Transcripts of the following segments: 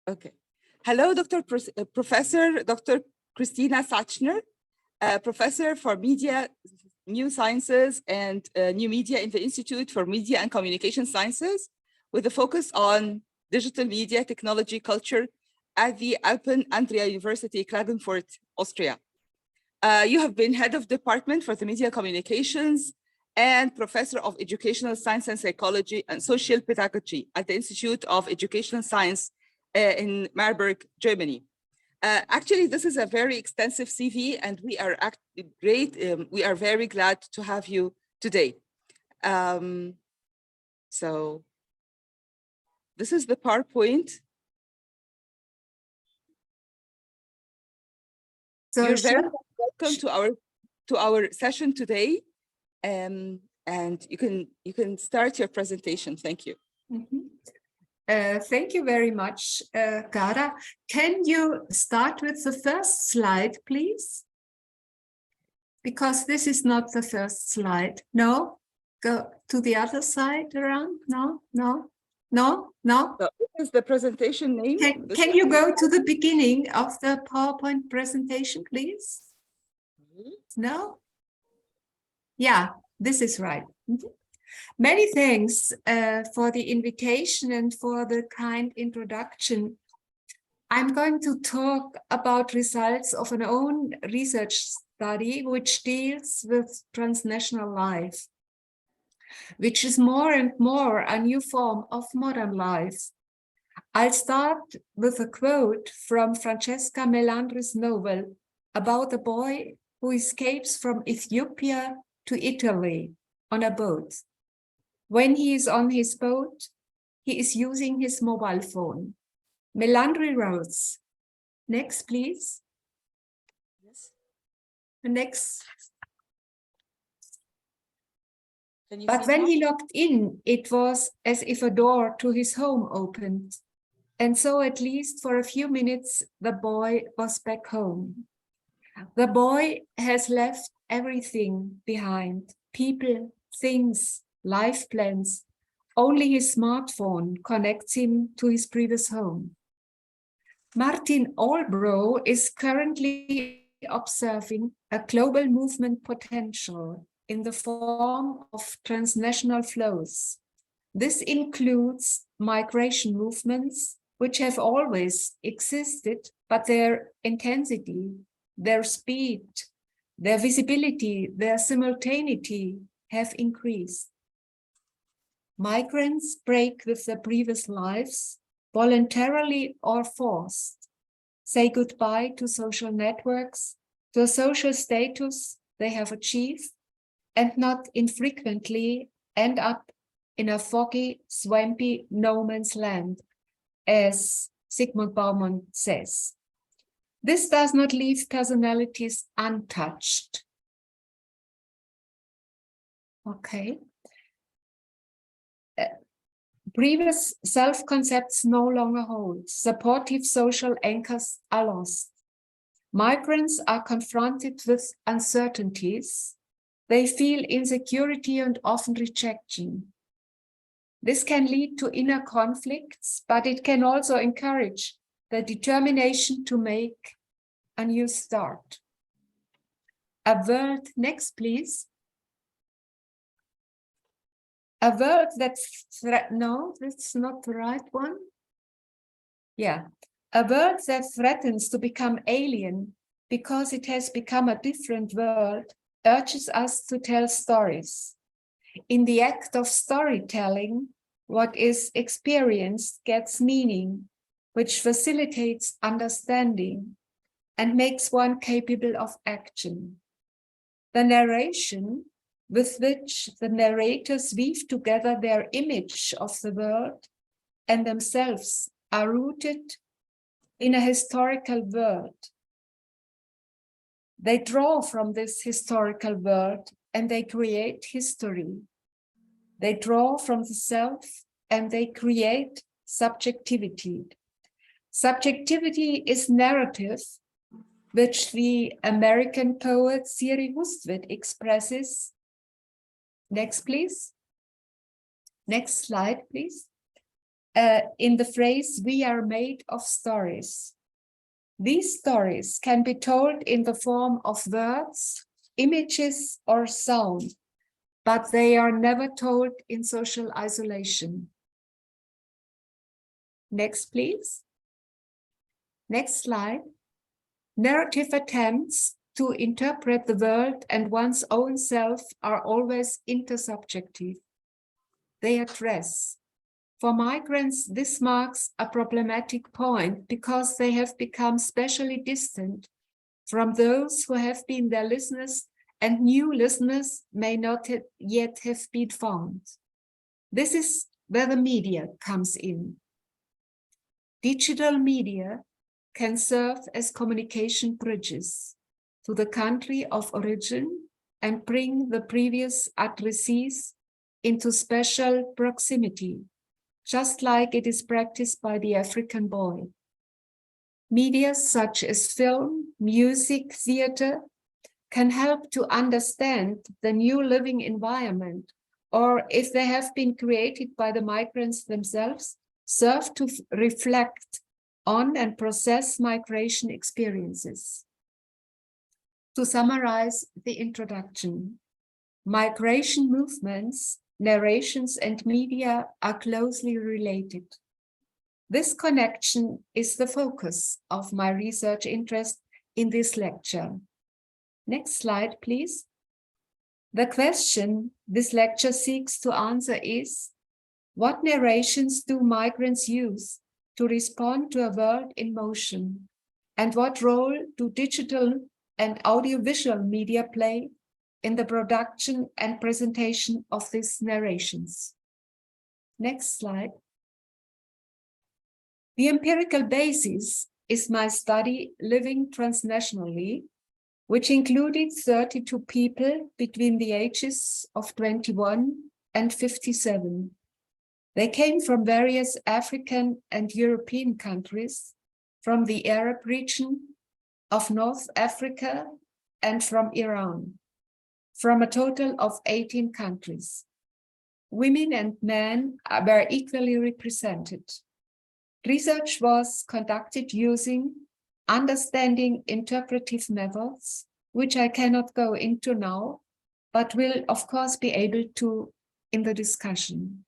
Okay. Hello, Professor Dr. Christine Schachtner, Professor for Media, New Sciences and New Media in the Institute for Media and Communication Sciences, with a focus on digital media, technology, culture at the Alpen-Andria University, Klagenfurt, Austria. You have been head of department for the media communications and professor of educational science and psychology and social pedagogy at the Institute of Educational Science in Marburg, Germany. Actually, this is a very extensive CV, and we are we are very glad to have you today. So this is the PowerPoint. So you're very welcome to our session today, and you can start your presentation. Thank you. Mm-hmm. Thank you very much, Cara. Can you start with the first slide, please? Because this is not the first slide. No? Go to the other side around? No? No? No? No? So this is the presentation name. Can you go to the beginning of the PowerPoint presentation, please? No? Yeah, this is right. Mm-hmm. Many thanks for the invitation and for the kind introduction. I'm going to talk about results of an own research study which deals with transnational life, which is more and more a new form of modern life. I'll start with a quote from Francesca Melandri's novel about a boy who escapes from Ethiopia to Italy on a boat. When he is on his boat, he is using his mobile phone. Melandri wrote, next please. Yes. Next. But when he logged in, it was as if a door to his home opened. And so at least for a few minutes, the boy was back home. The boy has left everything behind, people, things, life plans. Only his smartphone connects him to his previous home. Martin Albro is currently observing a global movement potential in the form of transnational flows. This includes migration movements, which have always existed, but their intensity, their speed, their visibility, their simultaneity have increased. Migrants break with their previous lives, voluntarily or forced, say goodbye to social networks, to a social status they have achieved, and not infrequently end up in a foggy, swampy no man's land, as Zygmunt Bauman says. This does not leave personalities untouched. Okay. Previous self-concepts no longer hold. Supportive social anchors are lost. Migrants are confronted with uncertainties. They feel insecurity and often rejection. This can lead to inner conflicts, but it can also encourage the determination to make a new start. A world, next please. A world that, no, that's not the right one. Yeah, a world that threatens to become alien because it has become a different world urges us to tell stories. In the act of storytelling, what is experienced gets meaning, which facilitates understanding and makes one capable of action. The narration with which the narrators weave together their image of the world and themselves are rooted in a historical world. They draw from this historical world and they create history. They draw from the self and they create subjectivity. Subjectivity is narrative, which the American poet Siri Hustvedt expresses. Next, please. Next slide, please. in the phrase, "We are made of stories." These stories can be told in the form of words, images, or sound, but they are never told in social isolation. Next, please. Next slide. Narrative attempts to interpret the world and one's own self are always intersubjective. They address. For migrants, this marks a problematic point because they have become specially distant from those who have been their listeners, and new listeners may not yet have been found. This is where the media comes in. Digital media can serve as communication bridges to the country of origin and bring the previous addressees into special proximity, just like it is practiced by the African boy. Media such as film, music, theater can help to understand the new living environment, or if they have been created by the migrants themselves, serve to reflect on and process migration experiences. To summarize the introduction, migration movements, narrations, and media are closely related. This connection is the focus of my research interest in this lecture. Next slide, please. The question this lecture seeks to answer is, what narrations do migrants use to respond to a world in motion? And what role do digital and audiovisual media play in the production and presentation of these narrations? Next slide. The empirical basis is my study Living Transnationally, which included 32 people between the ages of 21 and 57. They came from various African and European countries, from the Arab region of North Africa, and from Iran, from a total of 18 countries. Women and men were equally represented. Research was conducted using understanding interpretive methods, which I cannot go into now, but will of course be able to in the discussion.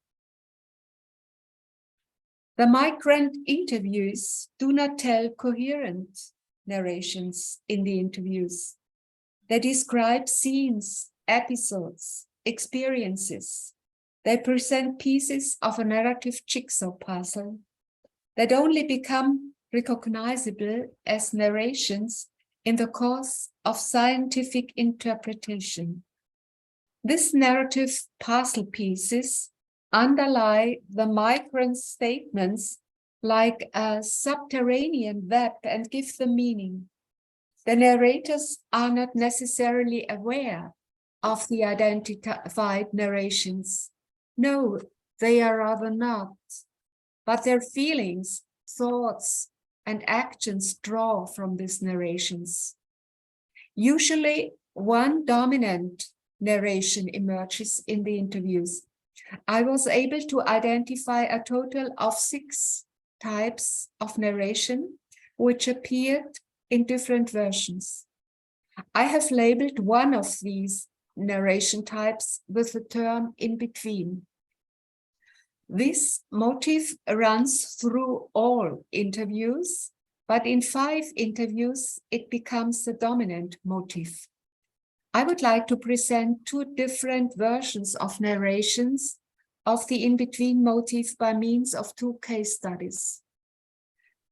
The migrant interviews do not tell coherent narrations in the interviews. They describe scenes, episodes, experiences. They present pieces of a narrative jigsaw puzzle that only become recognizable as narrations in the course of scientific interpretation. These narrative puzzle pieces underlie the migrant statements like a subterranean web and give them meaning. The narrators are not necessarily aware of the identified narrations. No, they are rather not. But their feelings, thoughts, and actions draw from these narrations. Usually, one dominant narration emerges in the interviews. I was able to identify a total of 6 types of narration, which appeared in different versions. I have labeled one of these narration types with the term in between. This motif runs through all interviews, but in 5 interviews, it becomes the dominant motif. I would like to present 2 different versions of narrations of the in-between motif by means of 2 case studies.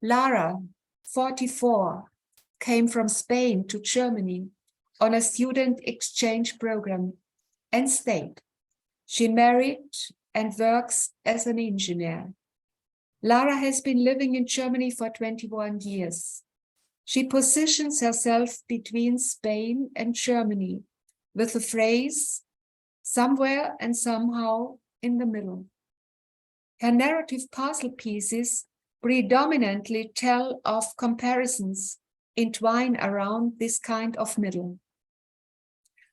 Lara, 44, came from Spain to Germany on a student exchange program and stayed. She married and works as an engineer. Lara has been living in Germany for 21 years. She positions herself between Spain and Germany with the phrase, somewhere and somehow in the middle. Her narrative puzzle pieces predominantly tell of comparisons entwine around this kind of middle.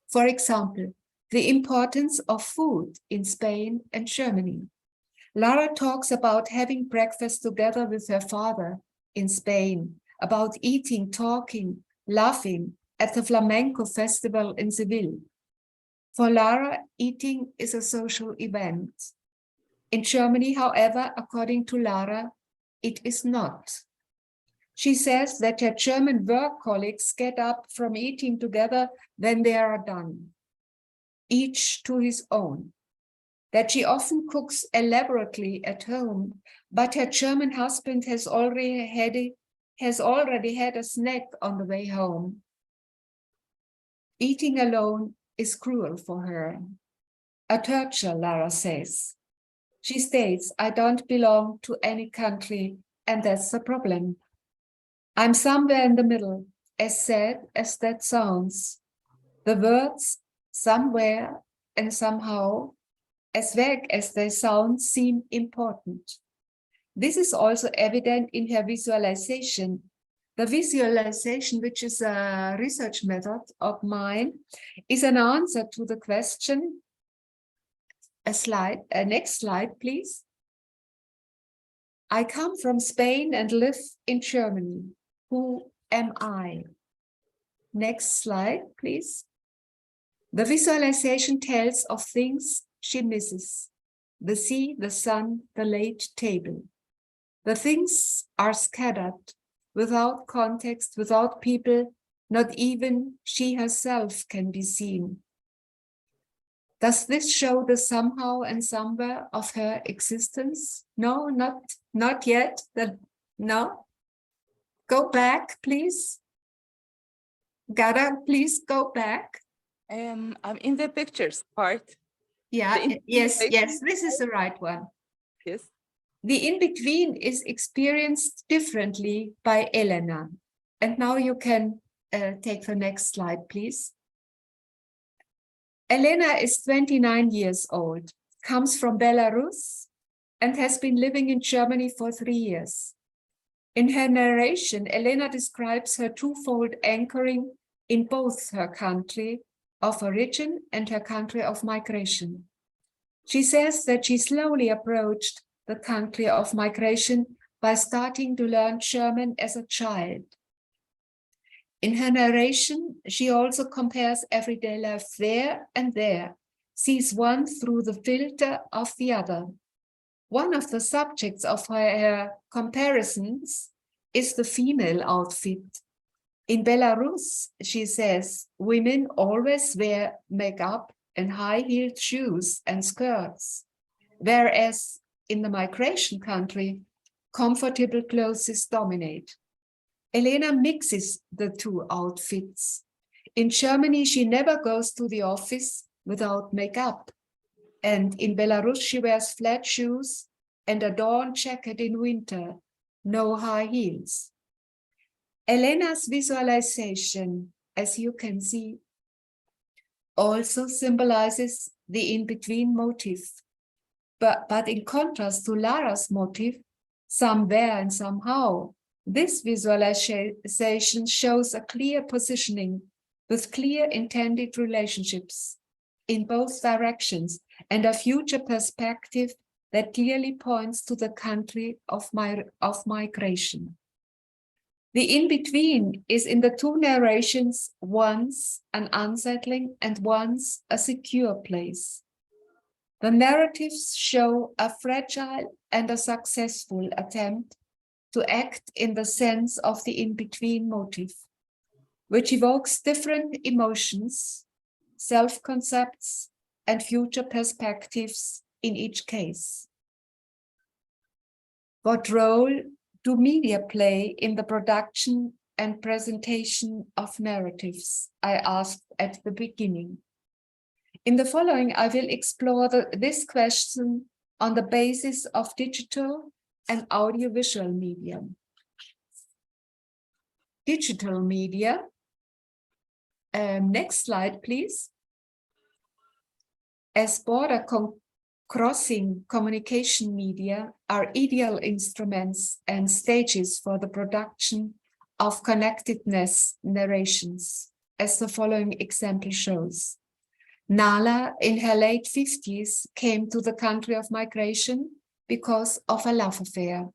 For example, the importance of food in Spain and Germany, Lara talks about having breakfast together with her father in Spain, about eating, talking, laughing at the flamenco festival in Seville. For Lara, eating is a social event. In Germany, however, according to Lara, it is not. She says that her German work colleagues get up from eating together when they are done, each to his own. That she often cooks elaborately at home, but her German husband has already had a snack on the way home. Eating alone is cruel for her. A torture, Lara says. She states, I don't belong to any country, and that's the problem. I'm somewhere in the middle, as sad as that sounds. The words somewhere and somehow, as vague as they sound, seem important. This is also evident in her visualization. The visualization, which is a research method of mine, is an answer to the question. Next slide, please. I come from Spain and live in Germany. Who am I? Next slide, please. The visualization tells of things she misses. The sea, the sun, the late table. The things are scattered, without context, without people, not even she herself can be seen. Does this show the somehow and somewhere of her existence? No, not yet. No. Go back, please. Gara, please go back. I'm in the pictures part. Yeah, yes, this is the right one. Yes. The in-between is experienced differently by Elena. And now you can take the next slide, please. Elena is 29 years old, comes from Belarus, and has been living in Germany for 3 years. In her narration, Elena describes her twofold anchoring in both her country of origin and her country of migration. She says that she slowly approached the country of migration by starting to learn German as a child. In her narration, she also compares everyday life there and there, sees one through the filter of the other. One of the subjects of her comparisons is the female outfit. In Belarus, she says, women always wear makeup and high-heeled shoes and skirts, whereas in the migration country, comfortable clothes dominate. Elena mixes the two outfits. In Germany, she never goes to the office without makeup. And in Belarus, she wears flat shoes and a dawn jacket in winter, no high heels. Elena's visualization, as you can see, also symbolizes the in-between motif. But in contrast to Lara's motif, somewhere and somehow, this visualization shows a clear positioning with clear intended relationships in both directions and a future perspective that clearly points to the country of migration. The in-between is in the two narrations once an unsettling and once a secure place. The narratives show a fragile and a successful attempt to act in the sense of the in-between motif, which evokes different emotions, self-concepts, and future perspectives in each case. What role do media play in the production and presentation of narratives? I asked at the beginning. In the following, I will explore this question on the basis of digital and audiovisual media. Digital media. Next slide, please. As border-crossing communication media are ideal instruments and stages for the production of connectedness narrations, as the following example shows. Nala, in her late 50s, came to the country of migration because of a love affair.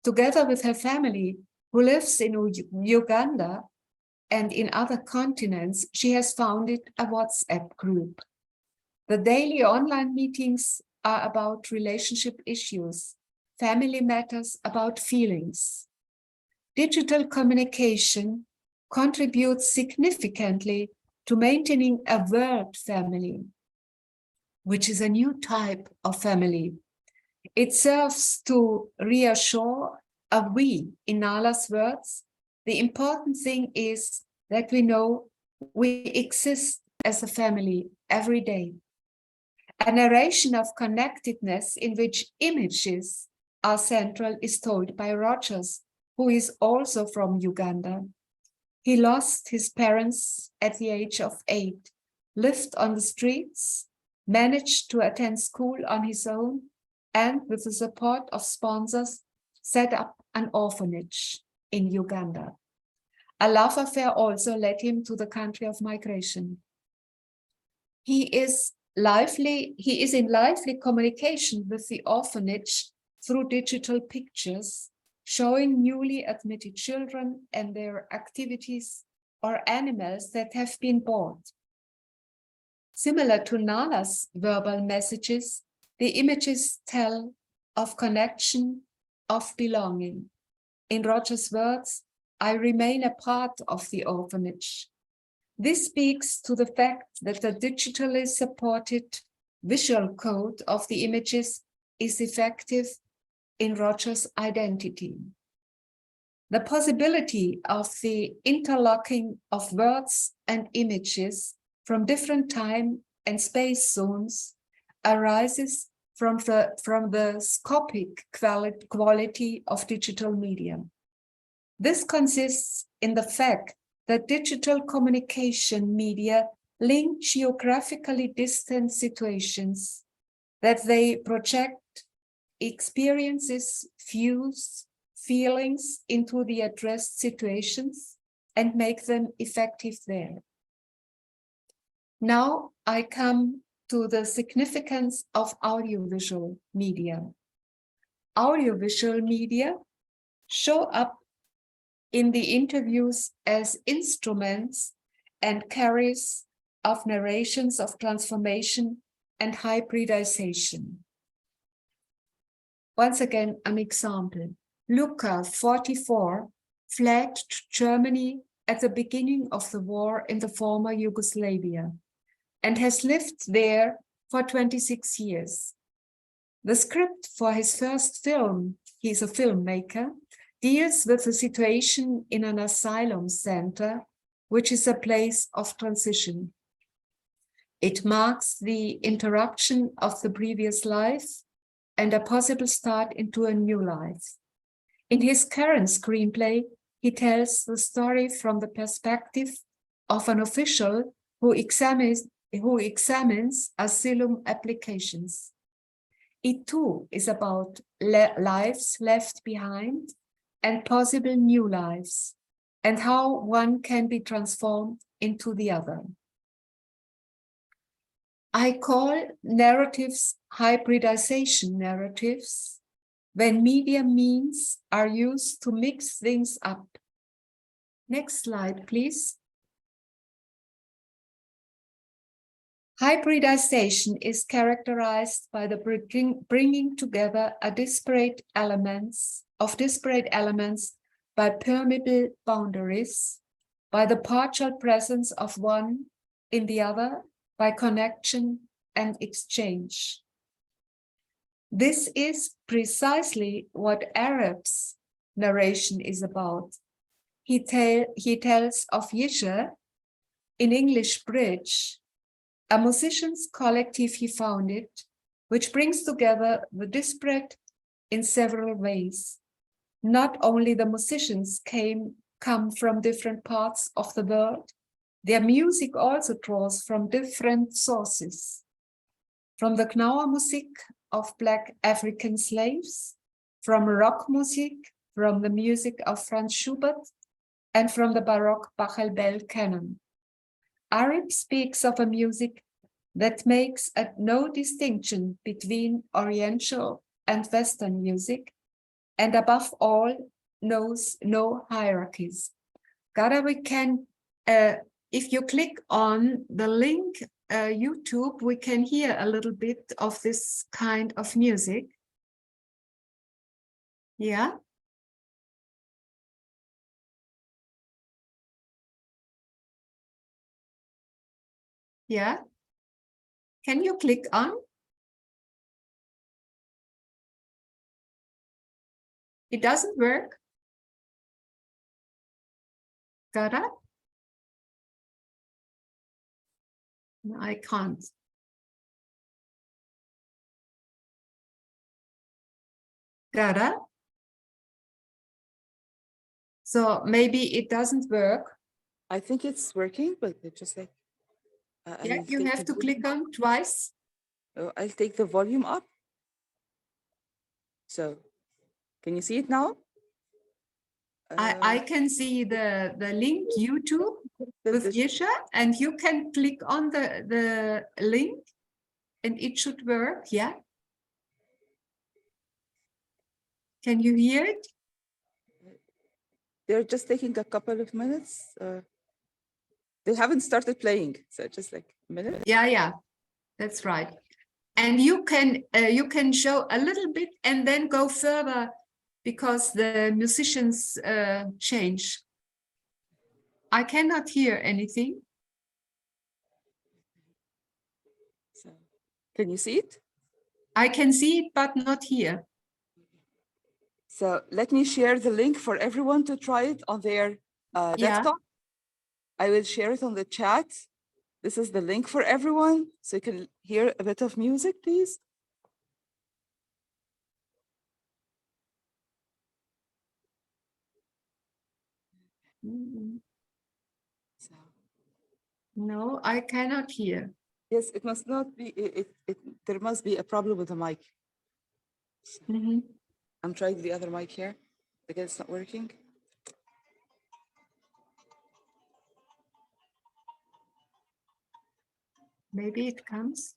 Together with her family, who lives in Uganda and in other continents, she has founded a WhatsApp group. The daily online meetings are about relationship issues, family matters, about feelings. Digital communication contributes significantly to maintaining a world family, which is a new type of family. It serves to reassure a we, in Nala's words. The important thing is that we know we exist as a family every day. A narration of connectedness in which images are central is told by Rogers, who is also from Uganda. He lost his parents at the age of 8, lived on the streets, managed to attend school on his own, and with the support of sponsors, set up an orphanage in Uganda. A love affair also led him to the country of migration. He is in lively communication with the orphanage through digital pictures, showing newly admitted children and their activities or animals that have been bought. Similar to Nala's verbal messages, the images tell of connection, of belonging. In Rogers' words, I remain a part of the orphanage. This speaks to the fact that the digitally supported visual code of the images is effective in Rogers' identity. The possibility of the interlocking of words and images from different time and space zones arises from the scopic quality of digital media. This consists in the fact that digital communication media link geographically distant situations, that they project experiences, views, feelings into the addressed situations and make them effective there. Now I come to the significance of audiovisual media. Audiovisual media show up in the interviews as instruments and carriers of narrations of transformation and hybridization. Once again, an example. Luca, 44, fled to Germany at the beginning of the war in the former Yugoslavia and has lived there for 26 years. The script for his first film, he's a filmmaker, deals with the situation in an asylum center, which is a place of transition. It marks the interruption of the previous life and a possible start into a new life. In his current screenplay, he tells the story from the perspective of an official who examines asylum applications. It too is about lives left behind and possible new lives, and how one can be transformed into the other. I call narratives hybridization narratives when media means are used to mix things up. Next slide, please. Hybridization is characterized by the bringing together of disparate elements by permeable boundaries, by the partial presence of one in the other, by connection and exchange. This is precisely what Arab's narration is about. He tells of Yisha, in English Bridge, a musicians collective he founded, which brings together the disparate in several ways. Not only the musicians come from different parts of the world, their music also draws from different sources. From the Knawer Musik of Black African slaves, from rock music, from the music of Franz Schubert, and from the Baroque Pachelbel canon. Arab speaks of a music that makes no distinction between Oriental and Western music, and above all, knows no hierarchies. Gara, we can, if you click on the link YouTube, we can hear a little bit of this kind of music. Yeah. Yeah. Can you click on? It doesn't work. Gara? No, I can't. Gara? So maybe it doesn't work. I think it's working, but it's just like Yeah, I'll you take have the to click on twice. I'll take the volume up. So, can you see it now? I can see the link YouTube with Yesha, and you can click on the link and it should work. Yeah. Can you hear it? They're just taking a couple of minutes. They haven't started playing, so just like a minute. Yeah, that's right. And you can show a little bit and then go further because the musicians change. I cannot hear anything. So, can you see it? I can see it, but not hear. So let me share the link for everyone to try it on their desktop. I will share it on the chat. This is the link for everyone, so you can hear a bit of music, please. So, no, I cannot hear. yes, it must not be, there must be a problem with the mic. So, I'm trying the other mic here. Again, it's not working. Maybe it comes.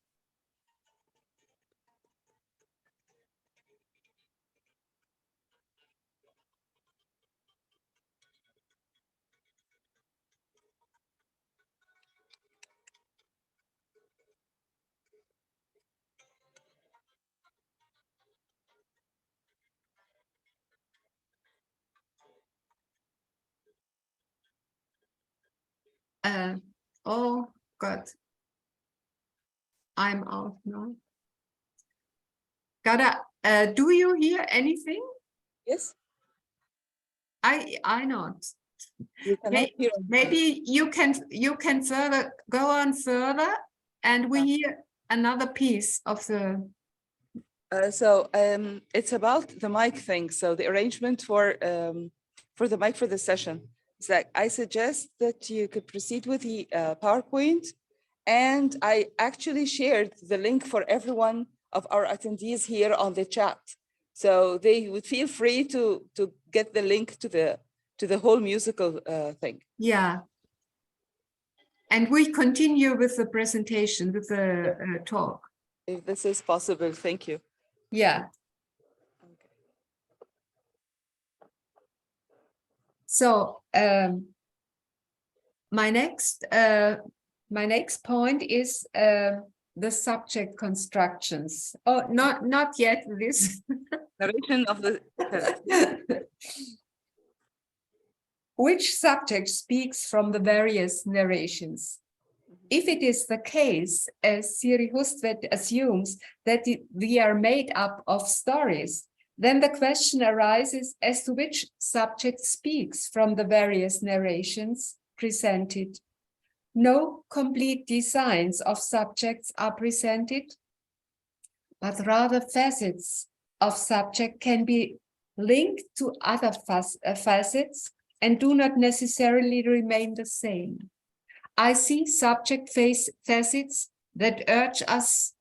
Oh God, I'm out now. Gara, do you hear anything? Yes. I not. You cannot hear. Maybe you can further go on further, and we hear another piece of the. It's about the mic thing. So the arrangement for the mic for the session. It's like I suggest that you could proceed with the PowerPoint, and I actually shared the link for everyone of our attendees here on the chat. So they would feel free to get the link to the whole musical thing. Yeah. And we continue with the presentation, with the talk. If this is possible, thank you. Yeah. So my next point is the subject constructions. Oh, not yet this. Narration of the Which subject speaks from the various narrations? If it is the case, as Siri Hustvedt assumes, that we are made up of stories, then the question arises as to which subject speaks from the various narrations presented. No complete designs of subjects are presented, but rather facets of subject can be linked to other facets and do not necessarily remain the same. I see subject facets that urge us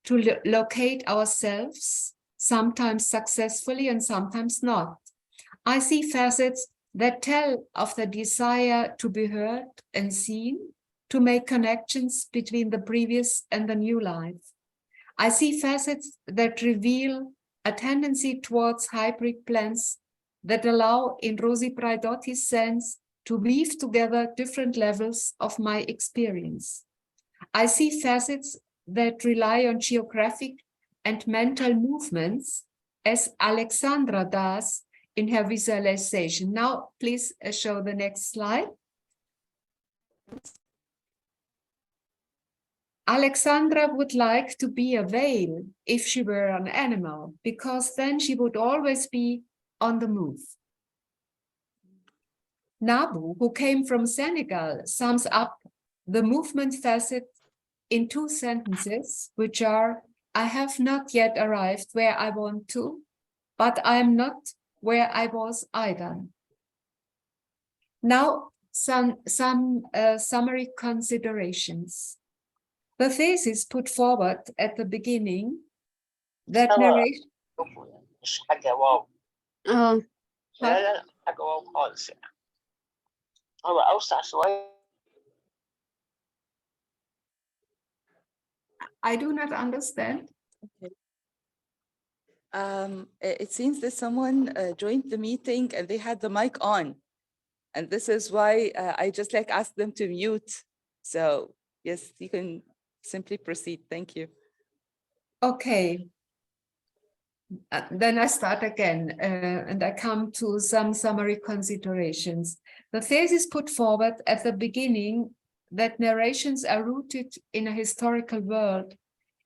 to locate ourselves, sometimes successfully and sometimes not. I see facets that tell of the desire to be heard and seen, to make connections between the previous and the new life. I see facets that reveal a tendency towards hybrid plans that allow, in Rosi Braidotti's sense, to weave together different levels of my experience. I see facets that rely on geographic and mental movements, as Alexandra does in her visualization. Now, please show the next slide. Alexandra would like to be a whale if she were an animal, because then she would always be on the move. Nabu, who came from Senegal, sums up the movement facet in 2 sentences, which are, I have not yet arrived where I want to, but I am not where I was either. Now, some summary considerations. The thesis put forward at the beginning that narration. مش حاجة واو. لا لا حاجة واو خالص يعني. هو أوسع شوية. I do not understand. Okay. It seems that someone joined the meeting and they had the mic on. And this is why I just asked them to mute. So yes, you can simply proceed. Thank you. Okay. Then I start again and I come to some summary considerations. The thesis put forward at the beginning that narrations are rooted in a historical world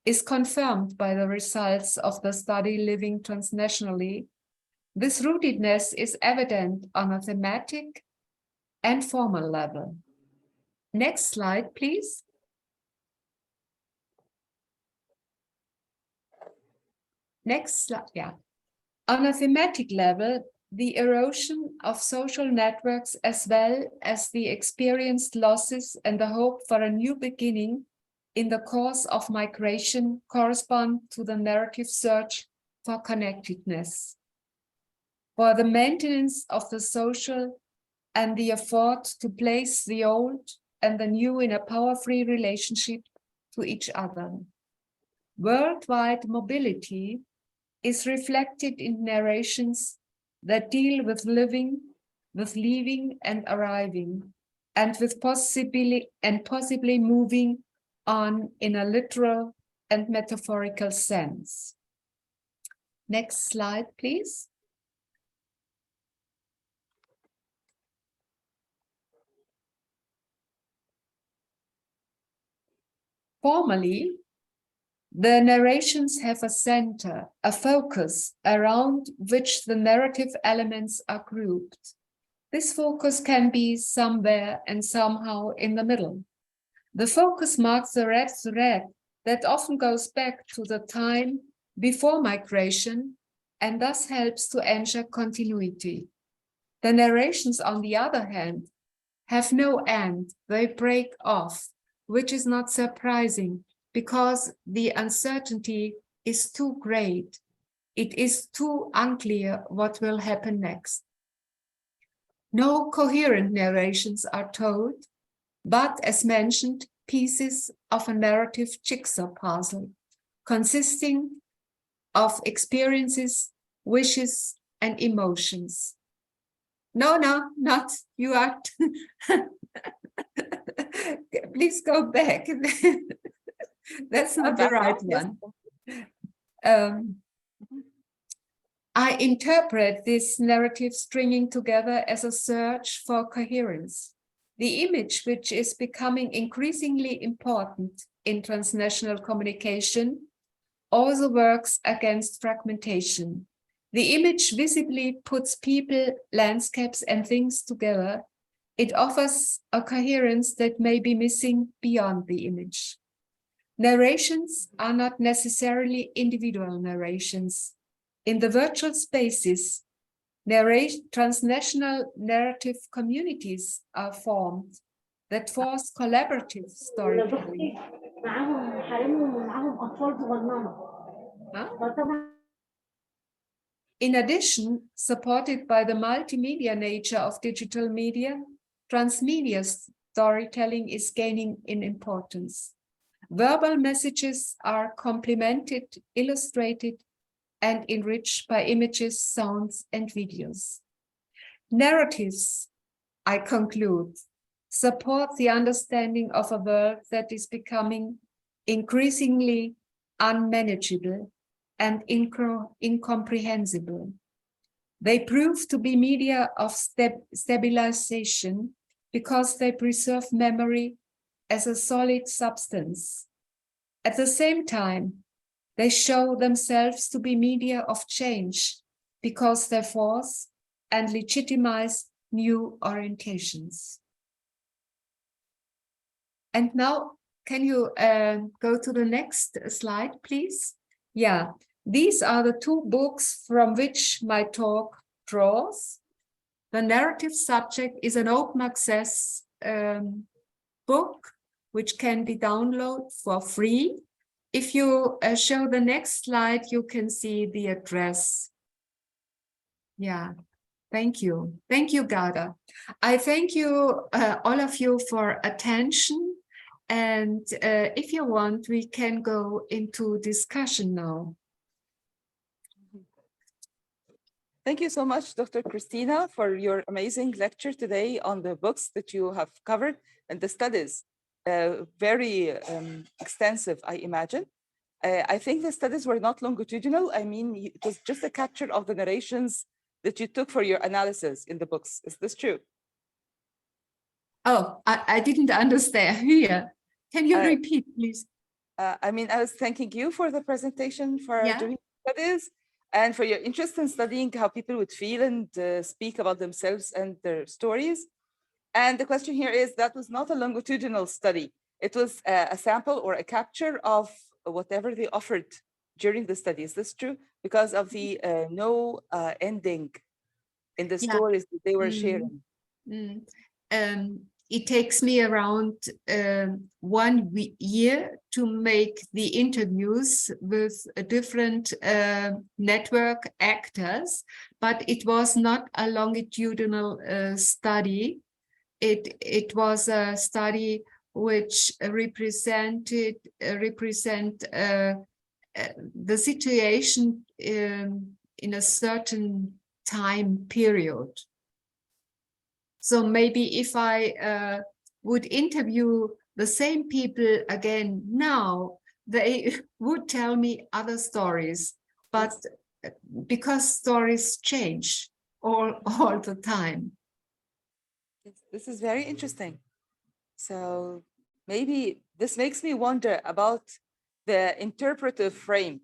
is confirmed by the results of the study Living Transnationally. This rootedness is evident on a thematic and formal level. Next slide, please. Next slide, yeah. On a thematic level, the erosion of social networks as well as the experienced losses and the hope for a new beginning in the course of migration correspond to the narrative search for connectedness, for the maintenance of the social and the effort to place the old and the new in a power-free relationship to each other. Worldwide mobility is reflected in narrations that deal with living, with leaving and arriving, and with possibly moving on in a literal and metaphorical sense. Next slide, please. Formally, the narrations have a center, a focus around which the narrative elements are grouped. This focus can be somewhere and somehow in the middle. The focus marks the red thread that often goes back to the time before migration and thus helps to ensure continuity. The narrations, on the other hand, have no end. They break off, which is not surprising because the uncertainty is too great. It is too unclear what will happen next. No coherent narrations are told, but as mentioned, pieces of a narrative jigsaw puzzle consisting of experiences, wishes, and emotions. No, not you are. Please go back. That's not the right one. I interpret this narrative stringing together as a search for coherence. The image, which is becoming increasingly important in transnational communication, also works against fragmentation. The image visibly puts people, landscapes, and things together. It offers a coherence that may be missing beyond the image. Narrations are not necessarily individual narrations. In the virtual spaces, transnational narrative communities are formed that force collaborative storytelling. In addition, supported by the multimedia nature of digital media, transmedia storytelling is gaining in importance. Verbal messages are complemented, illustrated, and enriched by images, sounds, and videos. Narratives, I conclude, support the understanding of a world that is becoming increasingly unmanageable and incomprehensible. They prove to be media of stabilization because they preserve memory as a solid substance. At the same time, they show themselves to be media of change because they force and legitimize new orientations. And now, can you go to the next slide, please? Yeah, these are the two books from which my talk draws. The narrative subject is an open access book, which can be downloaded for free. If you show the next slide, you can see the address. Yeah, thank you. Thank you, Gada. I thank you, all of you, for attention. And if you want, we can go into discussion now. Thank you so much, Dr. Christina, for your amazing lecture today on the books that you have covered and the studies. Very extensive, I imagine. I think the studies were not longitudinal. I mean, it was just a capture of the narrations that you took for your analysis in the books. Is this true? Oh, I didn't understand here. Can you repeat, please? I mean, I was thanking you for the presentation, for Yeah. doing studies, and for your interest in studying how people would feel and speak about themselves and their stories. And the question here is, that was not a longitudinal study. It was a sample or a capture of whatever they offered during the study. Is this true? Because of the no ending in the stories that they were sharing. It takes me around 1 year to make the interviews with different network actors, but it was not a longitudinal study. It was a study which represent the situation in a certain time period. So maybe if I would interview the same people again now, they would tell me other stories, but because stories change all the time. This is very interesting. So maybe this makes me wonder about the interpretive frame.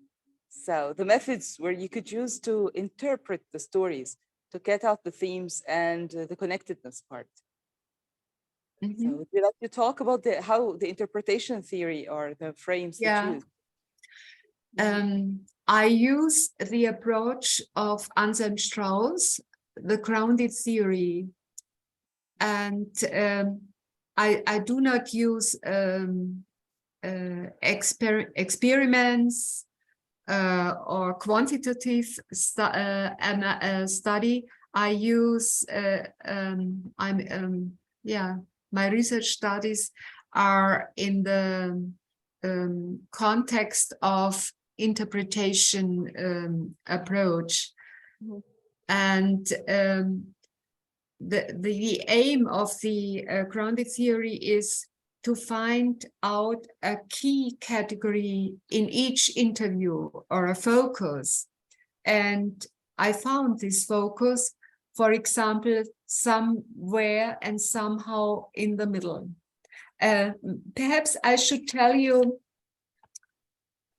So the methods where you could use to interpret the stories, to get out the themes and the connectedness part. So would you like to talk about how the interpretation theory or the frames that you use? I use the approach of Anselm Strauss, the grounded theory. And I do not use experiments or quantitative study. I use my research studies are in the context of interpretation approach. And the aim of the grounded theory is to find out a key category in each interview or a focus. And I found this focus, for example, somewhere and somehow in the middle. Perhaps I should tell you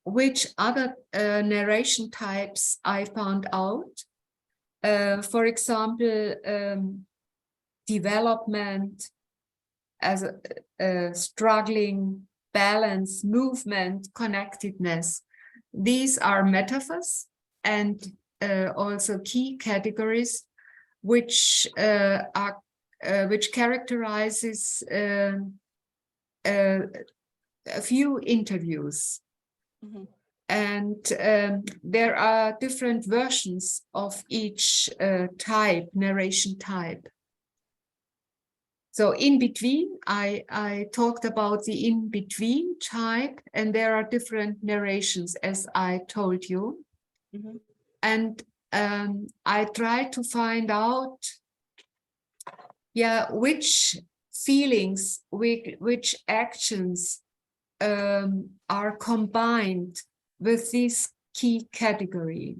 which other narration types I found out. For example, development as a struggling, balance, movement, connectedness. These are metaphors and also key categories which characterizes a few interviews. And there are different versions of each narration type. So in between, I talked about the in between type, and there are different narrations, as I told you. and I try to find out, which feelings, which actions are combined with this key category.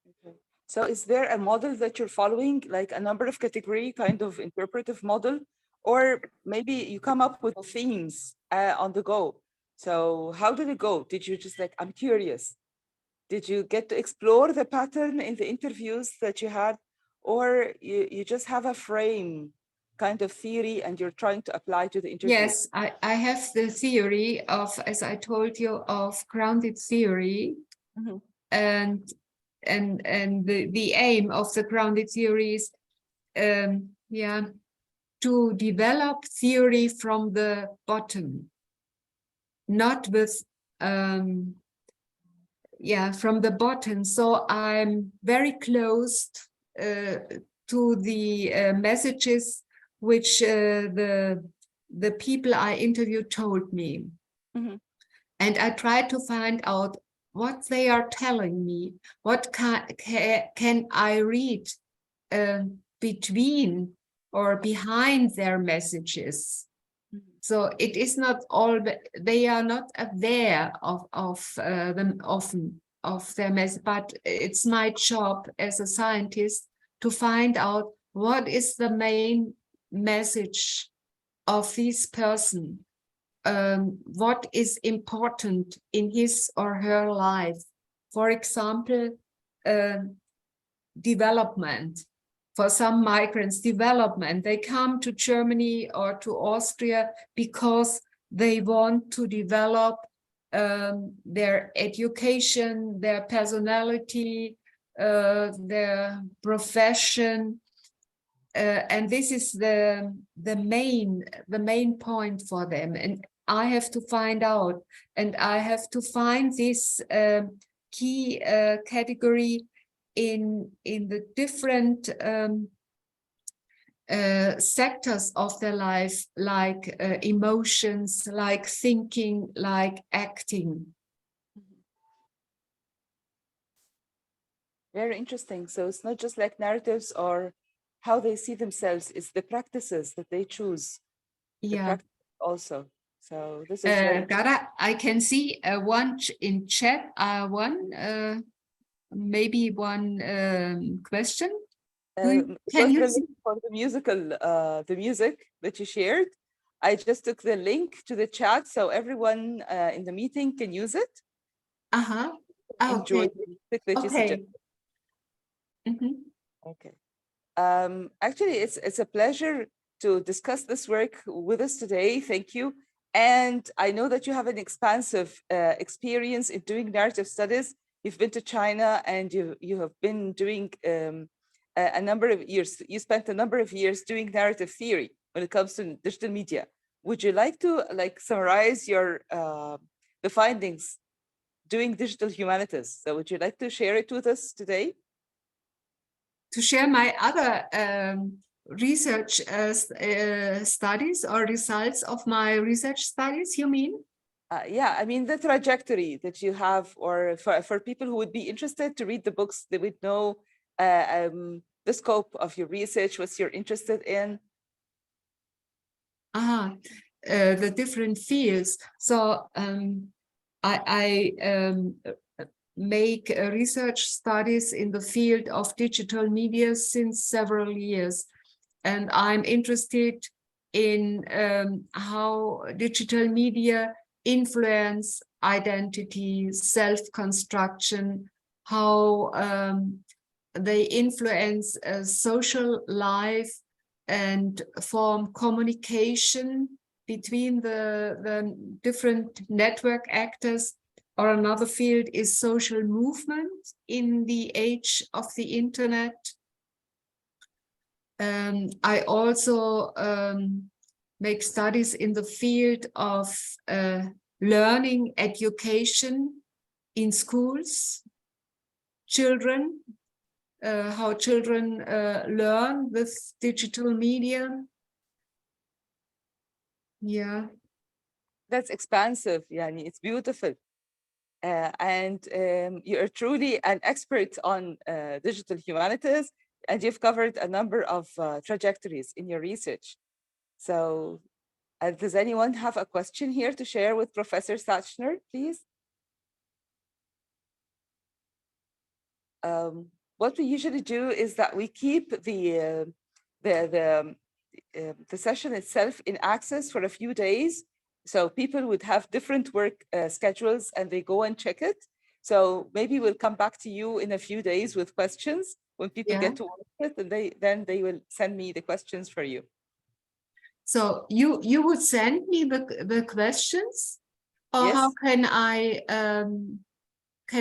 Okay. So is there a model that you're following, like a number of category kind of interpretive model, or maybe you come up with themes on the go? So how did it go? Did you just like, I'm curious. Did you get to explore the pattern in the interviews that you had, or you just have a frame kind of theory and you're trying to apply to the interview? Yes, I have the theory of, as I told you, of grounded theory, Mhm. and the aim of the grounded theory is to develop theory from the bottom, not with from the bottom. So I'm very close to the messages which the people I interviewed told me. Mhm. And I try to find out what they are telling me, what can I read between or behind their messages. So it is not all, they are not aware of them often of their message, but it's my job as a scientist to find out what is the main message of this person, what is important in his or her life. For example, development. For some migrants, development, they come to Germany or to Austria because they want to develop their education, their personality, their profession, and this is the main point for them. And I have to find out, and I have to find this key category in the different sectors of their life, like emotions, like thinking, like acting. Very interesting. So it's not just like narratives or how they see themselves, it's the practices that they choose. The practice also. So this is very Gara, I can see one in chat, maybe one question. Can you the link for the music that you shared. I just took the link to the chat so everyone in the meeting can use it. Enjoy the music that you suggested. Okay. Actually, it's a pleasure to discuss this work with us today. Thank you. And I know that you have an expansive experience in doing narrative studies. You've been to China and you have been doing a number of years. You spent a number of years doing narrative theory when it comes to digital media. Would you like to summarize your the findings doing digital humanities? So would you like to share it with us today? To share my other research studies or results of my research studies, you mean? Yeah, I mean the trajectory that you have, or for people who would be interested to read the books, they would know the scope of your research, what you're interested in. The different fields. So I make research studies in the field of digital media since several years. And I'm interested in how digital media influence identity, self-construction, how they influence social life and form communication between the different network actors. Or another field is social movement in the age of the internet. I also make studies in the field of learning education in schools, children, how children learn with digital media. Yeah. That's expansive, yani, it's beautiful. and you are truly an expert on digital humanities, and you've covered a number of trajectories in your research. So does anyone have a question here to share with Professor Schachtner, please? What we usually do is that we keep the session itself in access for a few days. So people would have different work schedules and they go and check it. So maybe we'll come back to you in a few days with questions when people get to work it, and then they will send me the questions for you. So you would send me the questions, or Yes. how can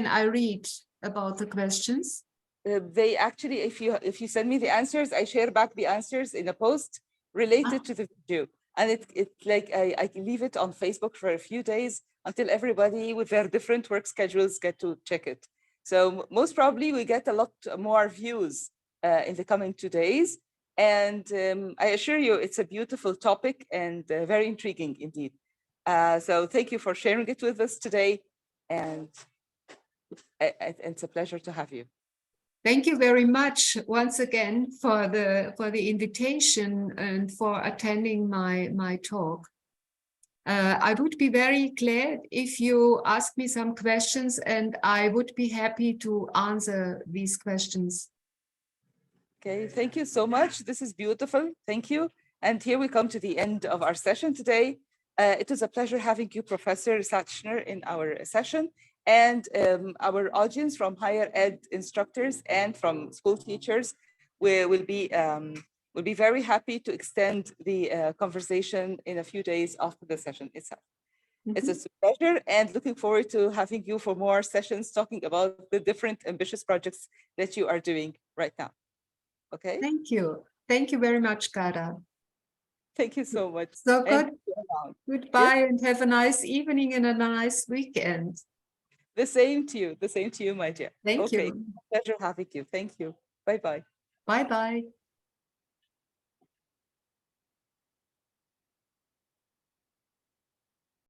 I read about the questions? They actually, if you send me the answers, I share back the answers in a post related to the video. And it like I can leave it on Facebook for a few days until everybody with their different work schedules get to check it. So most probably we get a lot more views in the coming 2 days. And I assure you, it's a beautiful topic and very intriguing indeed. So thank you for sharing it with us today. And it's a pleasure to have you. Thank you very much once again for the invitation and for attending my talk. I would be very glad if you ask me some questions, and I would be happy to answer these questions. Okay, thank you so much. This is beautiful. Thank you. And here we come to the end of our session today. It was a pleasure having you, Professor Schachtner, in our session. And our audience from higher ed instructors and from school teachers will be very happy to extend the conversation in a few days after the session itself. It's a pleasure, and looking forward to having you for more sessions talking about the different ambitious projects that you are doing right now. Okay. Thank you. Thank you very much, Gara. Thank you so much. So good. Goodbye, Yes. and have a nice evening and a nice weekend. The same to you. The same to you, my dear. Thank okay. you. Pleasure having you. Thank you. Bye-bye. Bye-bye.